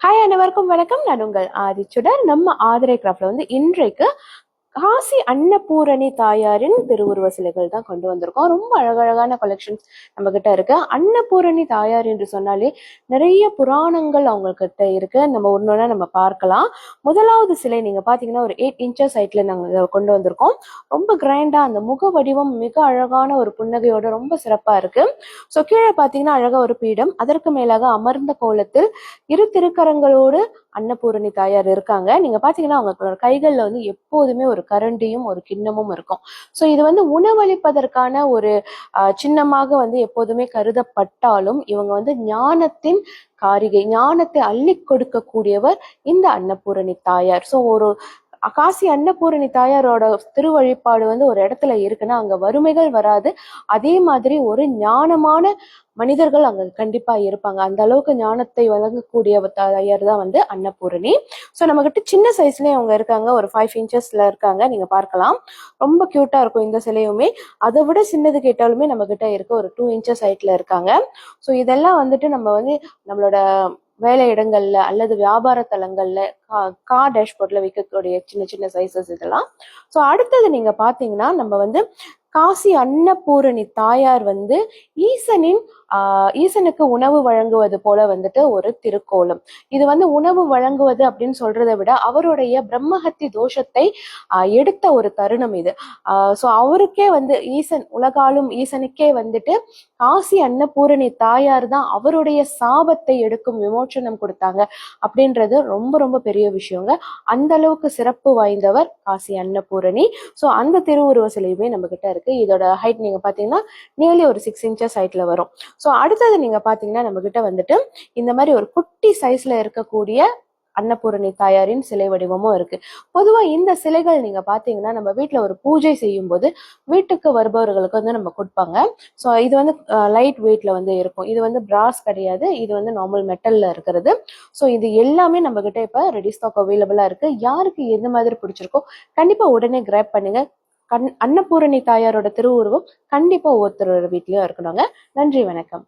Hi அனைவருக்கும் வணக்கம். நான் உங்கள் ஆதிச்சுடர். நம்ம ஆதிரை கிராஃப்ட்ல இன்றைக்கு காசி அன்னபூரணி தாயாரின் திருவுருவ சிலைகள் தான் கொண்டு வந்திருக்கோம். ரொம்ப அழகழகான கலெக்ஷன்ஸ் நம்ம கிட்ட இருக்கு. அன்னபூரணி தாயார் என்று சொன்னாலே நிறைய புராணங்கள் அவங்க கிட்ட இருக்கு. நம்ம ஒன்னொன்னா நம்ம பார்க்கலாம். முதலாவது சிலை நீங்க பாத்தீங்கன்னா ஒரு 8 இன்ச்சஸ் ஹைட்ல நாங்க கொண்டு வந்திருக்கோம். ரொம்ப கிராண்டா அந்த முக வடிவம் மிக அழகான ஒரு புன்னகையோட ரொம்ப சிறப்பா இருக்கு. ஸோ கீழே பாத்தீங்கன்னா அழகா ஒரு பீடம், அதற்கு மேலாக அமர்ந்த கோலத்தில் இரு திருக்கரங்களோடு அன்னபூரணி தாயார் இருக்காங்க. நீங்க பாத்தீங்கன்னா அவங்க கைகள்ல எப்போதுமே ஒரு கரண்டியும் ஒரு கிண்ணமும் இருக்கும். ஸோ இது உணவளிப்பதற்கான ஒரு சின்னமாக எப்போதுமே கருதப்பட்டாலும் இவங்க ஞானத்தின் காரிகை, ஞானத்தை அள்ளி கொடுக்கக்கூடியவர் இந்த அன்னபூரணி தாயார். ஸோ ஒரு காசி அன்னபூரணி தாயாரோட திருவழிபாடு ஒரு இடத்துல இருக்குன்னா அங்க வறுமைகள் வராது. அதே மாதிரி ஒரு ஞானமான மனிதர்கள் அங்க கண்டிப்பா இருப்பாங்க. அந்த அளவுக்கு ஞானத்தை வழங்கக்கூடிய தாயார் தான் அன்னபூரணி. ஸோ நம்ம கிட்ட சின்ன சைஸ்லயே அவங்க இருக்காங்க. ஒரு 5 இன்ச்சஸ்ல இருக்காங்க. நீங்க பார்க்கலாம். ரொம்ப கியூட்டா இருக்கும் இந்த சிலையுமே. அதை விட சின்னது கேட்டாலுமே நம்ம கிட்ட இருக்க ஒரு 2 இன்ச்சஸ் ஹைட்ல இருக்காங்க. ஸோ இதெல்லாம் நம்ம நம்மளோட வேலை இடங்கள்ல அல்லது வியாபார தலங்கள்ல கார் டேஷ்போர்ட்ல விற்கக்கூடிய சின்ன சின்ன சைசஸ் இதெல்லாம். ஸோ அடுத்தது நீங்க பாத்தீங்கன்னா நம்ம காசி அன்னபூரணி தாயார் ஈசனுக்கு உணவு வழங்குவது போல ஒரு திருக்கோலம். இது உணவு வழங்குவது அப்படின்னு சொல்றதை விட அவருடைய பிரம்மஹத்தி தோஷத்தை எடுத்த ஒரு தருணம் இது. ஸோ அவருக்கே ஈசன், உலகாலும் ஈசனுக்கே காசி அன்னபூரணி தாயார் தான் அவருடைய சாபத்தை எடுக்கும் விமோச்சனம் கொடுத்தாங்க அப்படின்றது ரொம்ப ரொம்ப பெரிய விஷயங்க. அந்த அளவுக்கு சிறப்பு வாய்ந்தவர் காசி அன்னபூரணி. ஸோ அந்த திருவுருவ சிலையுமே நம்ம கிட்ட இருக்கு. இதோட ஹைட் நீங்க பாத்தீங்கன்னா நியர்லி ஒரு 6 இன்ச்சஸ் ஹைட்ல வரும். ஸோ அடுத்தது நீங்க பாத்தீங்கன்னா நம்ம கிட்ட இந்த மாதிரி ஒரு குட்டி சைஸ்ல இருக்கக்கூடிய அன்னபூரணி தாயாரின் சிலை வடிவமும் இருக்கு. பொதுவா இந்த சிலைகள் நீங்க பாத்தீங்கன்னா நம்ம வீட்டுல ஒரு பூஜை செய்யும் போது வீட்டுக்கு வருபவர்களுக்கு நம்ம கொடுப்பாங்க. ஸோ இது லைட் வெயிட்ல இருக்கும். இது பிராஸ் கிடையாது. இது நார்மல் மெட்டல்ல இருக்கிறது. ஸோ இது எல்லாமே நம்ம கிட்ட இப்ப ரெடி ஸ்டாக் அவைலபிளா இருக்கு. யாருக்கு எந்த மாதிரி பிடிச்சிருக்கோ கண்டிப்பா உடனே கிராப் பண்ணுங்க. அன்னபூரணி தாயாரோட திருவுருவம் கண்டிப்பா ஒவ்வொருத்தரோட வீட்லயும் இருக்கணுங்க. நன்றி, வணக்கம்.